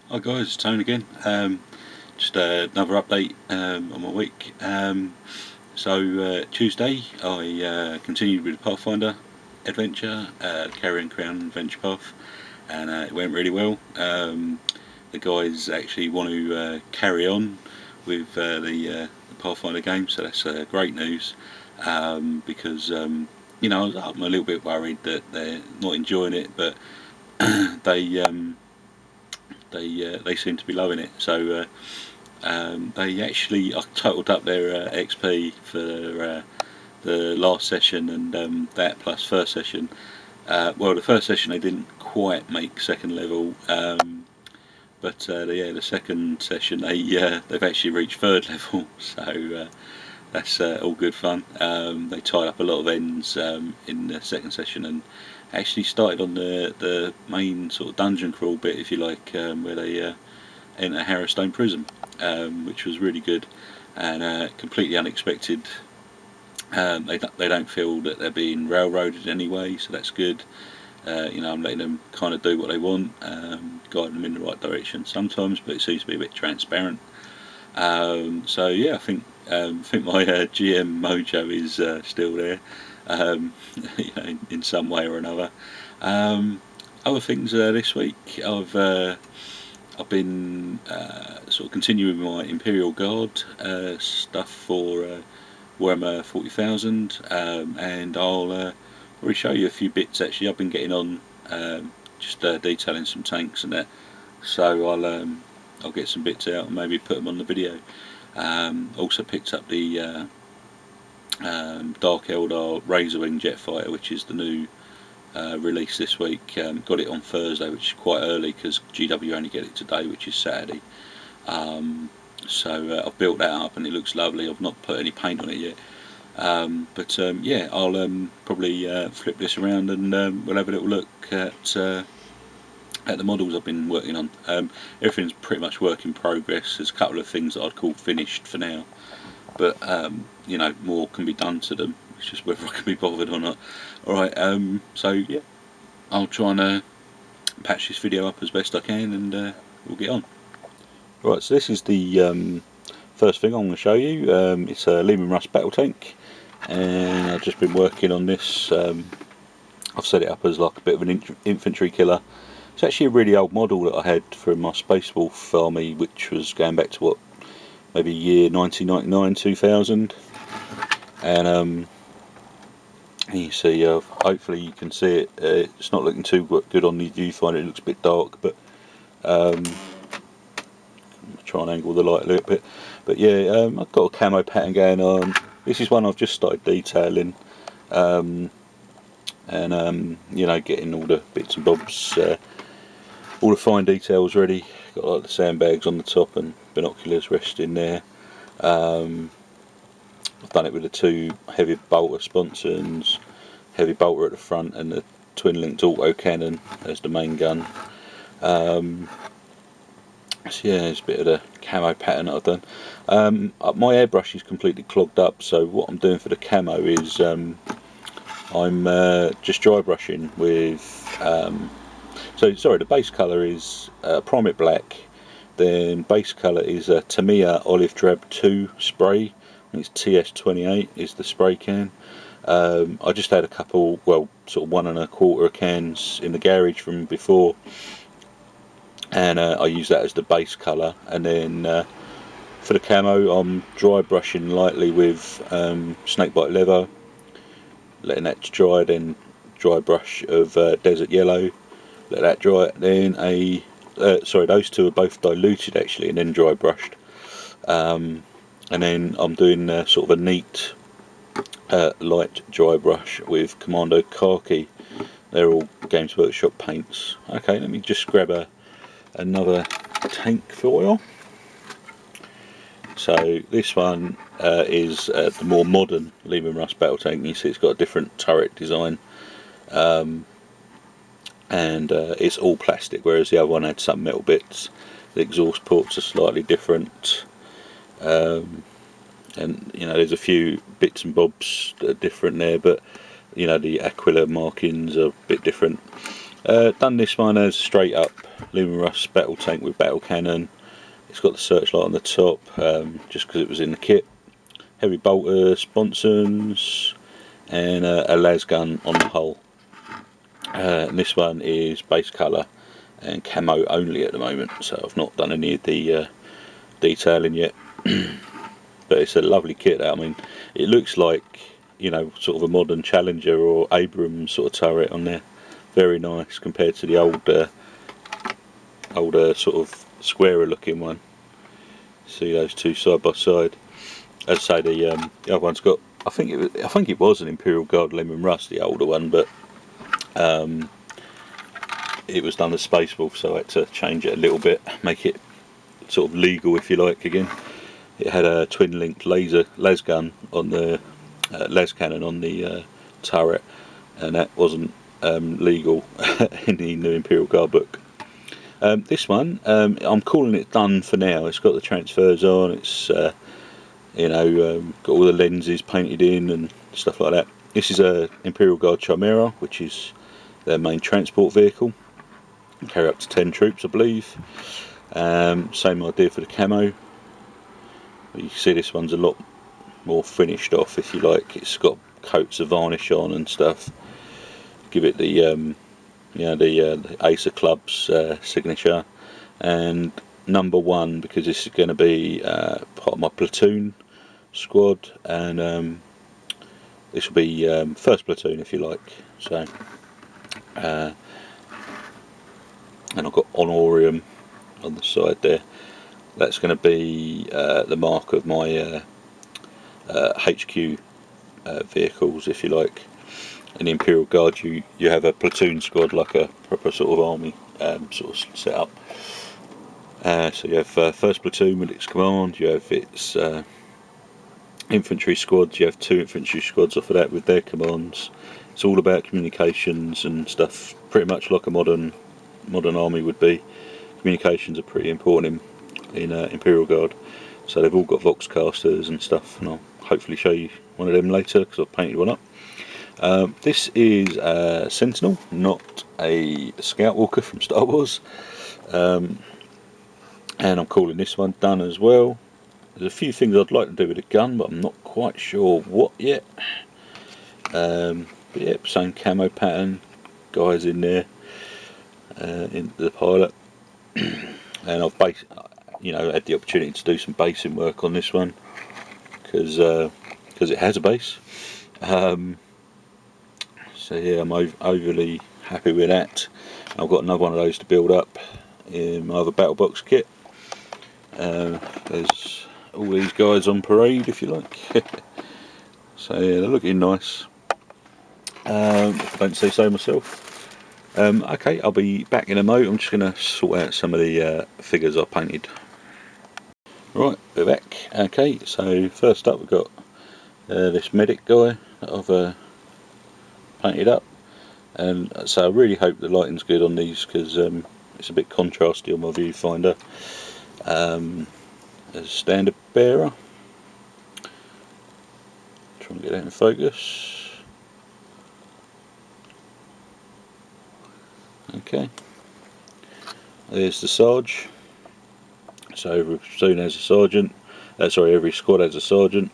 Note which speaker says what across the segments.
Speaker 1: Hi guys, it's Tone again. Just another update on my week. Tuesday I continued with the Pathfinder adventure, Carrion Crown Adventure Path, and it went really well. The guys actually want to carry on with the Pathfinder game, so that's great news. Because I'm a little bit worried that they're not enjoying it, but they they seem to be loving it. So they actually totaled up their XP for the last session and that plus first session. Well, the first session they didn't quite make second level, but the second session they've actually reached third level. So that's all good fun. They tied up a lot of ends in the second session and actually started on the main sort of dungeon crawl bit, if you like, where they enter Harrowstone Prison, which was really good and completely unexpected. They don't feel that they're being railroaded anyway, so that's good. I'm letting them kind of do what they want, guiding them in the right direction sometimes, but it seems to be a bit transparent. I think my GM mojo is still there, in some way or another. Other things this week, I've been sort of continuing my Imperial Guard stuff for Warhammer 40,000, and I'll probably show you a few bits. Actually, I've been getting on just detailing some tanks and that, so I'll get some bits out and maybe put them on the video. Also picked up the Dark Eldar Razorwing jet fighter, which is the new release this week. Got it on Thursday, which is quite early because GW only get it today, which is Saturday. I've built that up and it looks lovely. I've not put any paint on it yet, I'll probably flip this around and we'll have a little look at the models I've been working on. Everything's pretty much work in progress. There's a couple of things that I'd call finished for now, but more can be done to them. It's just whether I can be bothered or not. Alright, I'll try and patch this video up as best I can and we'll get on. Right, so this is the first thing I'm going to show you. It's a Leman Russ battle tank, and I've just been working on this. I've set it up as like a bit of an infantry killer. It's actually a really old model that I had from my Space Wolf army, which was going back to maybe year 1999, 2000. And you see, hopefully you can see it. It's not looking too good on the viewfinder. It looks a bit dark, but try and angle the light a little bit. But yeah, I've got a camo pattern going on. This is one I've just started detailing, getting all the bits and bobs, all the fine details ready. Got like the sandbags on the top and binoculars resting there. I've done it with the two heavy bolter sponsons, heavy bolter at the front, and the twin linked auto cannon as the main gun. So yeah, there's a bit of the camo pattern that I've done. My airbrush is completely clogged up, so what I'm doing for the camo is I'm just dry brushing with the base colour is Primate Black, then base colour is Tamiya Olive Drab 2 spray, and it's TS28 is the spray can. I just had a couple, sort of 1 1/4 cans in the garage from before, and I use that as the base colour, and then for the camo I'm dry brushing lightly with snakebite leather, letting that dry, then dry brush of desert yellow, let that dry, then those two are both diluted actually and then dry brushed, and then I'm doing sort of a neat light dry brush with Commando Khaki. They're all Games Workshop paints. Okay, let me just grab another tank foil. So this one is the more modern Leman Russ battle tank. You see it's got a different turret design, and it's all plastic, whereas the other one had some metal bits. The exhaust ports are slightly different, and there's a few bits and bobs that are different there, but the Aquila markings are a bit different. Done this one as straight up Lumen Rust battle tank with battle cannon. It's got the searchlight on the top, just because it was in the kit. Heavy bolter, sponsons, and a las gun on the hull. And this one is base colour and camo only at the moment, so I've not done any of the detailing yet. But it's a lovely kit. I mean, it looks like, you know, sort of a modern Challenger or Abrams sort of turret on there. Very nice compared to the older sort of squarer looking one. See those two side by side. As I say, the other one's got, I think it was an Imperial Guard Lemon Rust, the older one, but it was done as Space Wolf, so I had to change it a little bit, make it sort of legal, if you like, again. It had a twin linked las gun on the las cannon on the turret, and that wasn't legal in the new Imperial Guard book. This one, I'm calling it done for now. It's got the transfers on, it's you know, got all the lenses painted in and stuff like that. This is a Imperial Guard Chimera, which is their main transport vehicle. Carry up to 10 troops, I believe. Same idea for the camo. You can see this one's a lot more finished off, if you like. It's got coats of varnish on and stuff. Give it the you know, the Ace of Clubs signature, and number 1, because this is going to be part of my platoon squad, and this will be first platoon, if you like. So and I've got Honorium on the side there. That's going to be the mark of my HQ vehicles, if you like. In the Imperial Guard, you have a platoon squad, like a proper sort of army sort of set up. So you have first platoon with its command, you have its infantry squads, you have 2 infantry squads off of that with their commands. It's all about communications and stuff, pretty much like a modern army would be. Communications are pretty important in Imperial Guard, so they've all got Voxcasters and stuff, and I'll hopefully show you one of them later because I've painted one up. This is a Sentinel, not a Scout Walker from Star Wars, and I'm calling this one done as well. There's a few things I'd like to do with the gun, but I'm not quite sure what yet. But yeah, same camo pattern, guys in there, in the pilot, and I've had the opportunity to do some basing work on this one because it has a base. So yeah, I'm overly happy with that. I've got another one of those to build up in my other battle box kit. There's all these guys on parade, if you like. So yeah, they're looking nice, if I don't say so myself. Okay, I'll be back in a moment. I'm just going to sort out some of the figures I painted. Right, we're back. Okay, so first up we've got this medic guy that I've painted up, and so I really hope the lighting's good on these because it's a bit contrasty on my viewfinder. There's a standard bearer. Try and get that in focus. Okay, there's the Sarge. So every platoon has a sergeant. Every squad has a sergeant.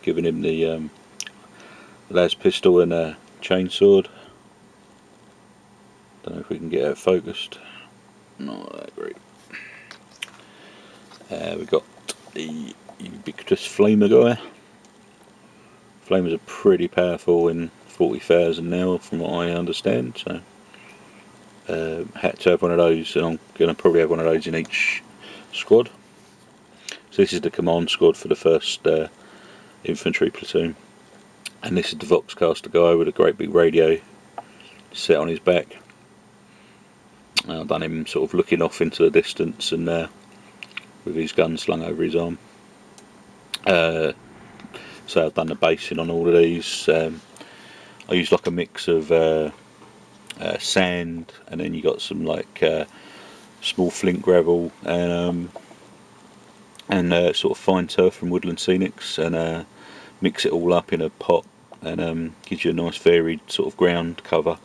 Speaker 1: Giving him the las pistol and a chainsword. Don't know if we can get that focused. Not that great. We've got the ubiquitous flamer guy. Flamers are pretty powerful in 40,000 now, from what I understand. So had to have one of those, and I'm going to probably have one of those in each squad. So this is the command squad for the first infantry platoon, and this is the Voxcaster guy with a great big radio set on his back. I've done him sort of looking off into the distance and with his gun slung over his arm. So I've done the basing on all of these. I used like a mix of sand, and then you got some like small flint gravel and sort of fine turf from Woodland Scenics, and mix it all up in a pot, and gives you a nice varied sort of ground cover.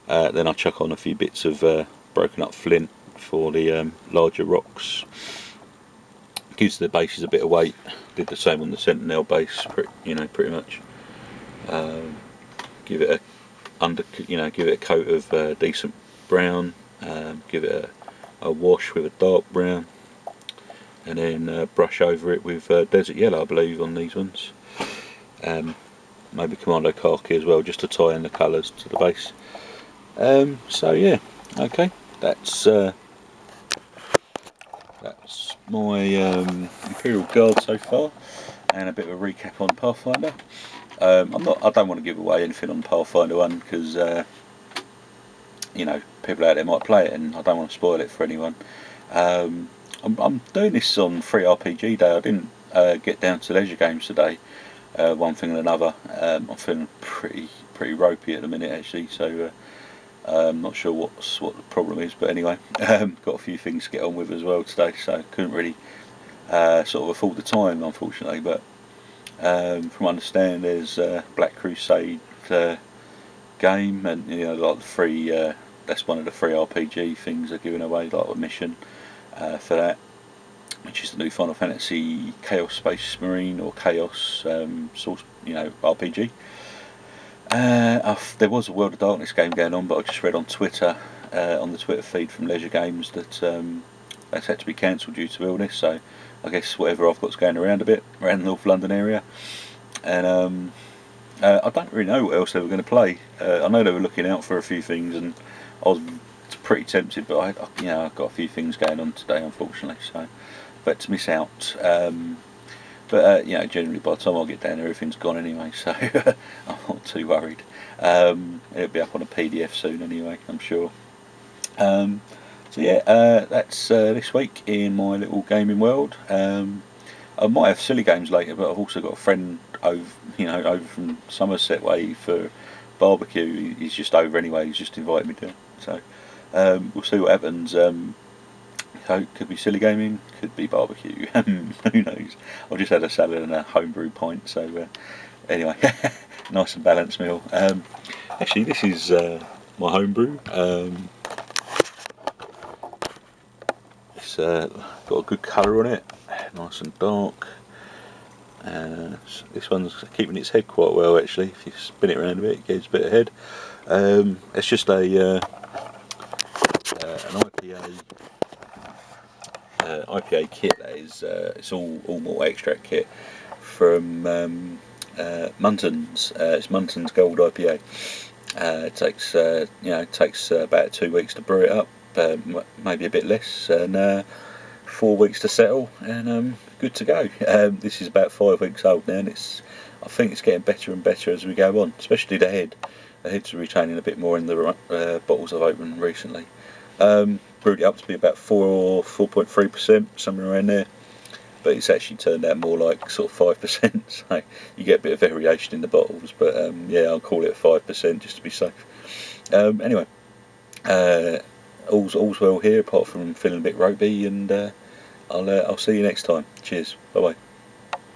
Speaker 1: Then I chuck on a few bits of broken up flint for the larger rocks. Gives the bases a bit of weight. Did the same on the Sentinel base, pretty much. Give it a coat of decent brown. Give it a wash with a dark brown, and then brush over it with desert yellow, I believe, on these ones. Maybe Commando khaki as well, just to tie in the colours to the base. So yeah, okay, that's my Imperial Guard so far, and a bit of a recap on Pathfinder. I don't want to give away anything on Pathfinder 1 because people out there might play it, and I don't want to spoil it for anyone. I'm doing this on Free RPG Day. I didn't get down to leisure games today. One thing and another. I'm feeling pretty ropey at the minute actually, so I'm not sure what the problem is, but anyway, got a few things to get on with as well today, so couldn't really sort of afford the time, unfortunately. But from what I understand, there's Black Crusade game, and like the free. That's one of the free RPG things they're giving away, like a mission for that, which is the new Final Fantasy Chaos Space Marine or Chaos source, RPG. There was a World of Darkness game going on, but I just read on Twitter, on the Twitter feed from Leisure Games, that that's had to be cancelled due to illness. So I guess whatever I've got's going around a bit around the North London area, and I don't really know what else they were going to play. I know they were looking out for a few things, and I was pretty tempted, but I've got a few things going on today, unfortunately. So, but to miss out. But generally by the time I get down there, everything's gone anyway, so I'm not too worried. It'll be up on a PDF soon anyway, I'm sure. So yeah, that's this week in my little gaming world. I might have silly games later, but I've also got a friend over from Somerset way for barbecue. He's just over anyway. He's just invited me to. So we'll see what happens. So could be silly gaming, could be barbecue. Who knows? I've just had a salad and a homebrew pint. So anyway, nice and balanced meal. Actually, this is my homebrew. It's got a good colour on it, nice and dark. This one's keeping its head quite well actually. If you spin it around a bit, it gets a bit of head. It's just an IPA kit. That is, it's all malt extract kit from Munton's. It's Munton's Gold IPA. It takes about 2 weeks to brew it up, maybe a bit less, and 4 weeks to settle, and good to go. This is about 5 weeks old now, and I think it's getting better and better as we go on, especially the head. The head's retaining a bit more in the bottles I've opened recently. Brewed it up to be about 4.3%, somewhere around there, but it's actually turned out more like sort of 5%, so you get a bit of variation in the bottles, but yeah, I'll call it 5% just to be safe. Anyway, all's well here, apart from feeling a bit ropey, and I'll see you next time. Cheers, bye bye.